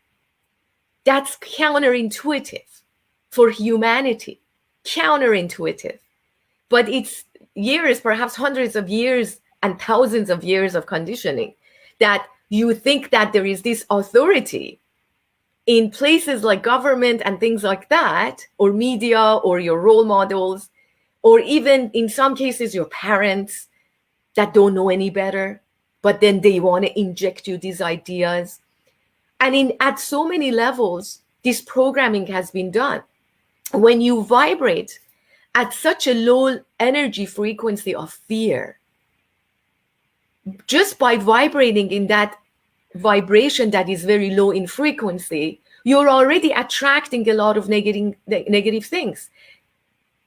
Speaker 2: That's counterintuitive for humanity, counterintuitive. But it's years, perhaps hundreds of years and thousands of years of conditioning that you think that there is this authority in places like government and things like that, or media, or your role models, or even in some cases your parents that don't know any better, but then they want to inject you these ideas. And at so many levels, this programming has been done. When you vibrate at such a low energy frequency of fear, just by vibrating in that vibration that is very low in frequency, you're already attracting a lot of negative things.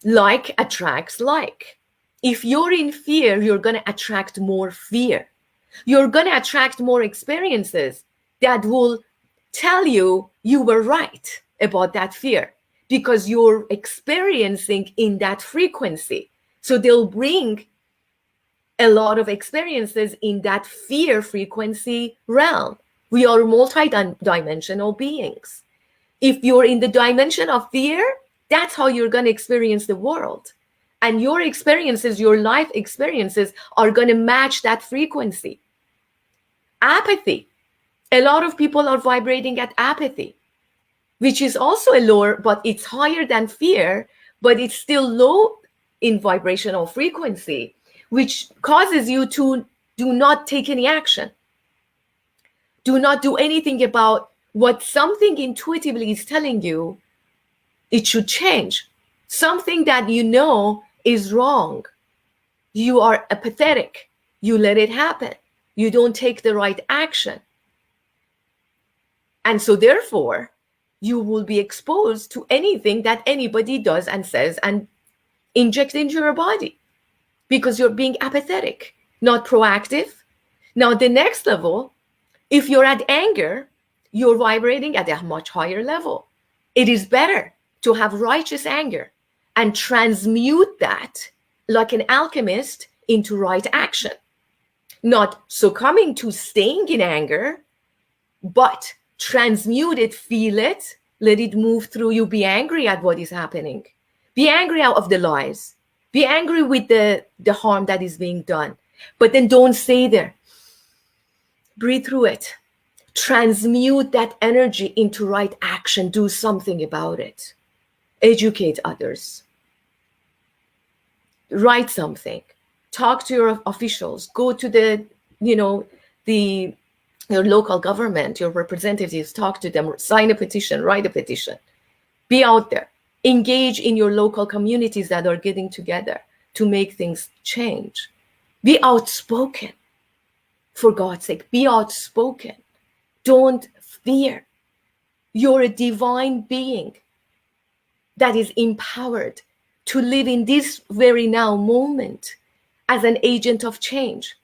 Speaker 2: Like attracts like. If you're in fear, you're going to attract more fear. You're going to attract more experiences that will tell you you were right about that fear because you're experiencing in that frequency. So they'll bring a lot of experiences in that fear frequency realm. We are multi-dimensional beings. If you're in the dimension of fear, that's how you're going to experience the world. And your experiences, your life experiences are going to match that frequency. Apathy. A lot of people are vibrating at apathy, which is also a lower, but it's higher than fear, but it's still low in vibrational frequency, which causes you to do not take any action. Do not do anything about what something intuitively is telling you it should change. Something that you know is wrong. You are apathetic. You let it happen. You don't take the right action. And so therefore, you will be exposed to anything that anybody does and says and inject into your body because you're being apathetic, not proactive. Now, the next level, if you're at anger, you're vibrating at a much higher level. It is better to have righteous anger and transmute that like an alchemist into right action. Not succumbing to staying in anger, but transmute it, feel it, let it move through you. Be angry at what is happening. Be angry out of the lies. Be angry with the harm that is being done. But then don't stay there. Breathe through it. Transmute that energy into right action. Do something about it. Educate others. Write something. Talk to your officials. Go to your local government, your representatives, talk to them, sign a petition, write a petition. Be out there. Engage in your local communities that are getting together to make things change. Be outspoken. For God's sake, be outspoken. Don't fear. You're a divine being that is empowered to live in this very now moment as an agent of change.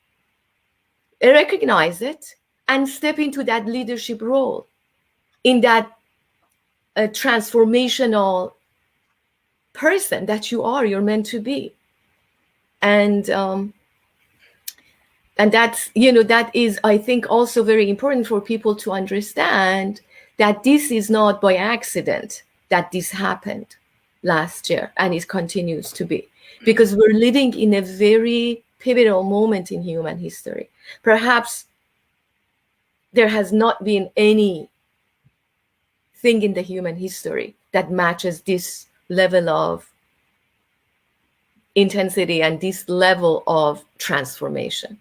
Speaker 2: Recognize it and step into that leadership role, in that transformational person that you're meant to be. And that's, that is, I think, also very important for people to understand that this is not by accident that this happened last year, and it continues to be, because we're living in a very pivotal moment in human history. Perhaps there has not been any thing in the human history that matches this level of intensity and this level of transformation.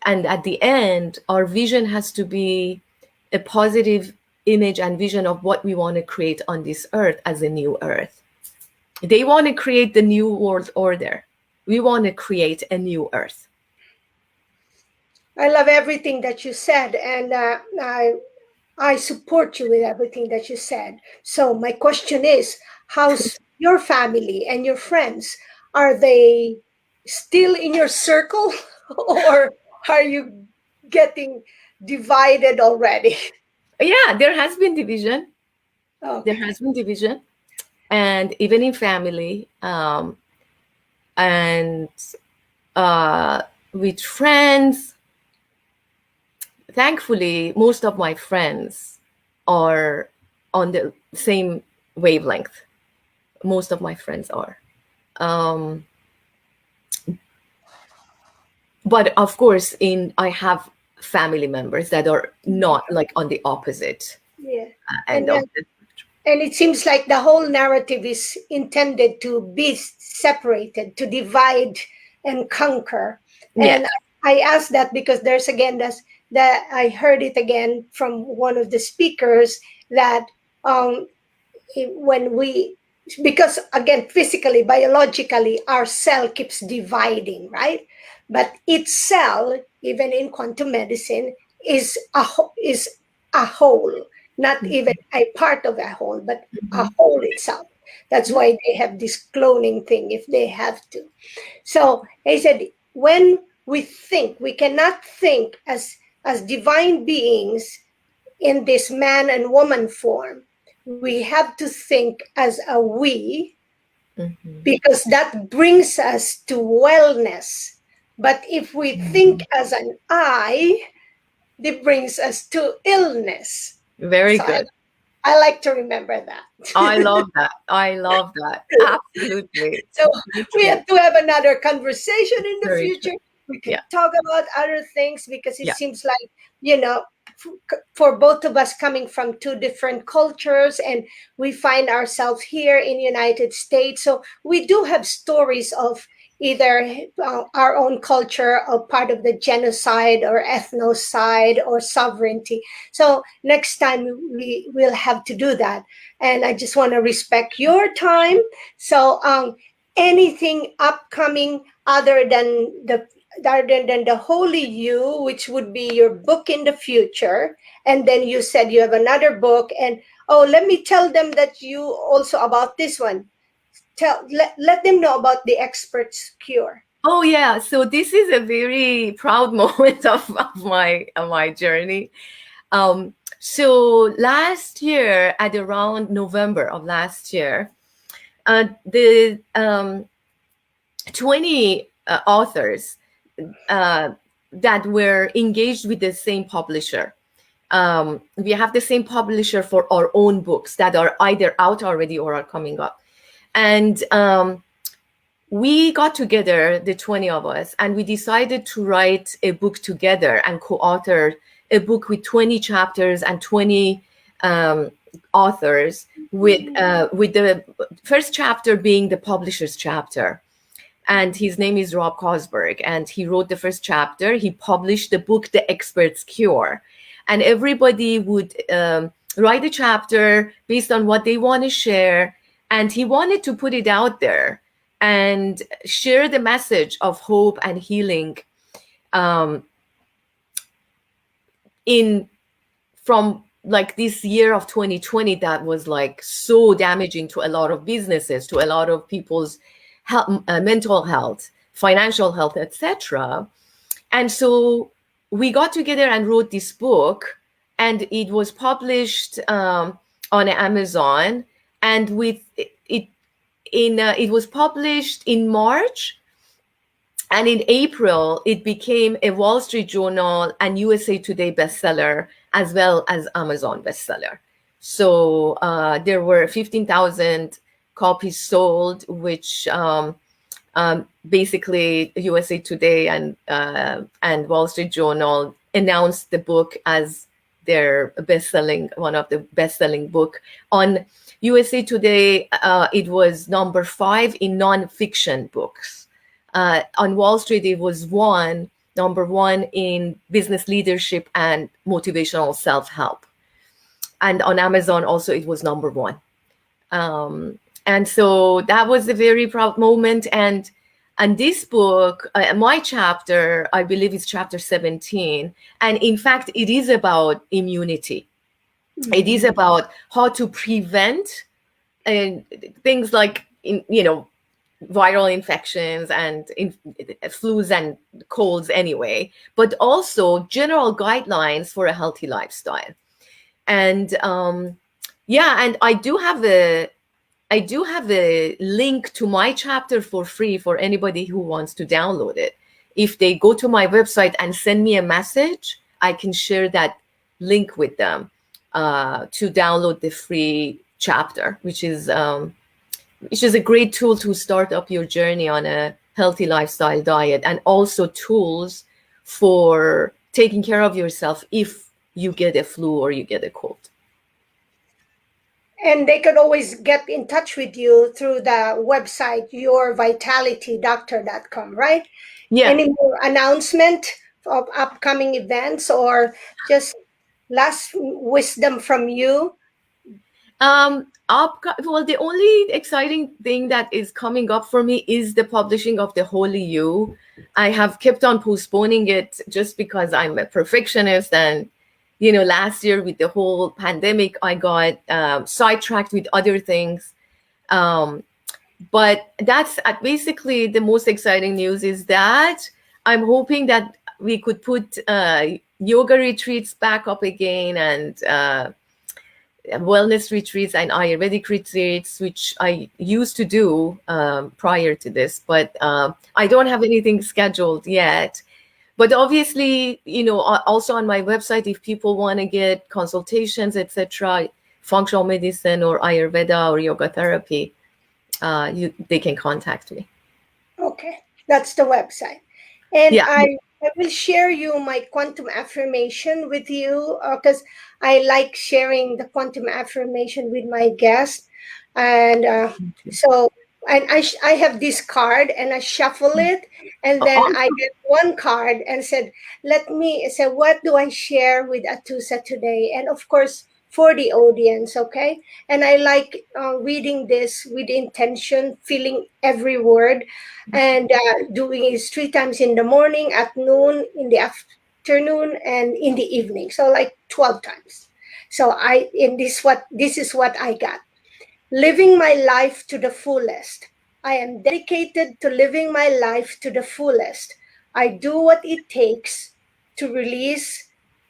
Speaker 2: And at the end, our vision has to be a positive image and vision of what we want to create on this earth as a new earth. They want to create the new world order. We want to create a new earth.
Speaker 1: I love everything that you said, and I support you with everything that you said. So my question is, how's your family and your friends? Are they still in your circle, or are you getting divided already?
Speaker 2: Yeah, there has been division.
Speaker 1: Okay.
Speaker 2: There has been division, and even in family, and with friends. Thankfully, most of my friends are on the same wavelength. Most of my friends are. But of course, I have family members that are not, like, on the opposite
Speaker 1: Yeah.
Speaker 2: end
Speaker 1: And
Speaker 2: of the.
Speaker 1: and it seems like the whole narrative is intended to be separated, to divide and conquer.
Speaker 2: Yes.
Speaker 1: And I ask that because there's again that I heard it again from one of the speakers that um, when we, because again, physically, biologically, our cell keeps dividing, right? But each cell, even in quantum medicine, is is a whole, not even a part of a whole, but a
Speaker 2: Mhm.
Speaker 1: whole itself. That's why they have this cloning thing if they have to. So he said, when we think, we cannot think as divine beings in this man and woman form. We have to think as a we,
Speaker 2: Mhm.
Speaker 1: because that brings us to wellness. But if we think as an I, it brings us to illness.
Speaker 2: Very
Speaker 1: So
Speaker 2: good.
Speaker 1: I like to remember that.
Speaker 2: I love that. I love that. Absolutely.
Speaker 1: So
Speaker 2: Very
Speaker 1: we
Speaker 2: true.
Speaker 1: have to have another conversation in the
Speaker 2: Very true.
Speaker 1: future. We can
Speaker 2: Yeah.
Speaker 1: talk about other things because it
Speaker 2: Yeah.
Speaker 1: seems like, you know, for both of us coming from two different cultures, and we find ourselves here in United States. So we do have stories of either our own culture or part of the genocide or ethnocide or sovereignty. So next time we will have to do that. And I just want to respect your time. So anything upcoming other than the Holy You, which would be your book in the future, and then you said you have another book, and oh, let me tell them that you also about this one. Let them know about the Expert's Cure.
Speaker 2: Oh yeah. So this is a very proud moment of my journey. So last year, at around November of last year, the 20 authors that were engaged with the same publisher. We have the same publisher for our own books that are either out already or are coming up. And we got together, the 20 of us, and we decided to write a book together and co-author a book with 20 chapters and 20 authors, with the first chapter being the publisher's chapter. And his name is Rob Cosberg, and he wrote the first chapter. He published the book, The Expert's Cure. And everybody would write a chapter based on what they want to share. And he wanted to put it out there and share the message of hope and healing in from like this year of 2020 that was like so damaging to a lot of businesses, to a lot of people's health, mental health, financial health, etc. And so we got together and wrote this book, and it was published on Amazon. And with it it was published in March, and in April it became a Wall Street Journal and USA Today bestseller, as well as Amazon bestseller. So there were 15,000 copies sold, which basically USA Today and Wall Street Journal announced the book as their one of the best-selling book. On USA Today, it was number 5 in non-fiction books. On Wall Street, it was number 1 in business leadership and motivational self-help. And on Amazon also, it was number 1. And so that was a very proud moment. And this book, my chapter, I believe it's chapter 17. And in fact, it is about immunity. Mm-hmm. It is about how to prevent things like, viral infections and flus and colds anyway, but also general guidelines for a healthy lifestyle. And and I do have a link to my chapter for free for anybody who wants to download it. If they go to my website and send me a message, I can share that link with them to download the free chapter, which is a great tool to start up your journey on a healthy lifestyle diet, and also tools for taking care of yourself if you get a flu or you get a cold.
Speaker 1: And they could always get in touch with you through the website, yourvitalitydoctor.com, right?
Speaker 2: Yeah.
Speaker 1: Any more announcement of upcoming events, or just last wisdom from you?
Speaker 2: Well, the only exciting thing that is coming up for me is the publishing of the Holy You. I have kept on postponing it just because I'm a perfectionist, and last year with the whole pandemic, I got sidetracked with other things. But that's basically the most exciting news, is that I'm hoping that we could put yoga retreats back up again, and wellness retreats and Ayurvedic retreats, which I used to do prior to this, but I don't have anything scheduled yet. But obviously, also on my website, if people want to get consultations, etc., functional medicine or Ayurveda or yoga therapy, they can contact me.
Speaker 1: Okay, that's the website. And yeah. I will share you my quantum affirmation with you, because I like sharing the quantum affirmation with my guests. And and I have this card, and I shuffle it, and then I get one card and said, what do I share with Atousa today? And of course, for the audience, okay? And I like reading this with intention, feeling every word, and doing it 3 times in the morning, at noon, in the afternoon, and in the evening. So like 12 times. So this is what I got. Living my life to the fullest. I am dedicated to living my life to the fullest. I do what it takes to release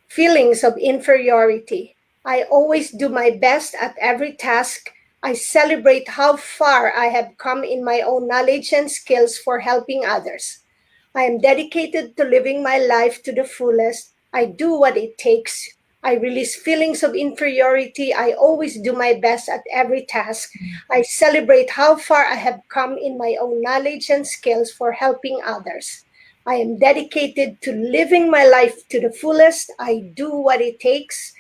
Speaker 1: feelings of inferiority. I always do my best at every task. I celebrate how far I have come in my own knowledge and skills for helping others. I am dedicated to living my life to the fullest. I do what it takes. I release feelings of inferiority. I always do my best at every task. I celebrate how far I have come in my own knowledge and skills for helping others. I am dedicated to living my life to the fullest. I do what it takes.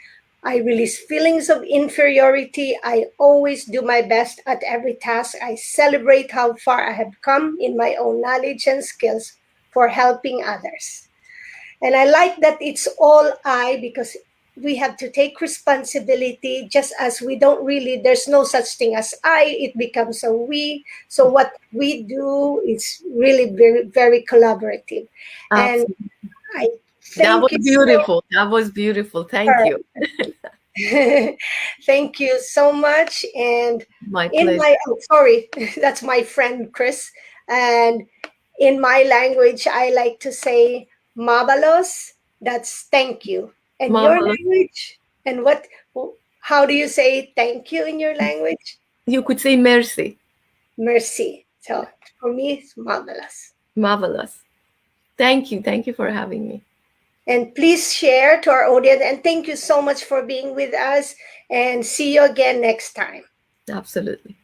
Speaker 1: I release feelings of inferiority. I always do my best at every task. I celebrate how far I have come in my own knowledge and skills for helping others. And I like that it's all I, because we have to take responsibility, just as there's no such thing as I, it becomes a we. So what we do is really very, very collaborative.
Speaker 2: Absolutely.
Speaker 1: And I
Speaker 2: that was beautiful. That was beautiful. Thank you.
Speaker 1: Thank you so much. And
Speaker 2: My
Speaker 1: in
Speaker 2: pleasure.
Speaker 1: my, oh, sorry, that's my friend Chris. And in my language, I like to say marvelous. That's thank you. And your
Speaker 2: Marvelous.
Speaker 1: language? And what, how do you say thank you in your language?
Speaker 2: You could say merci.
Speaker 1: Mercy. So for me, it's marvelous.
Speaker 2: Marvelous. Thank you. Thank you for having me.
Speaker 1: And please share to our audience. And thank you so much for being with us. And see you again next time.
Speaker 2: Absolutely.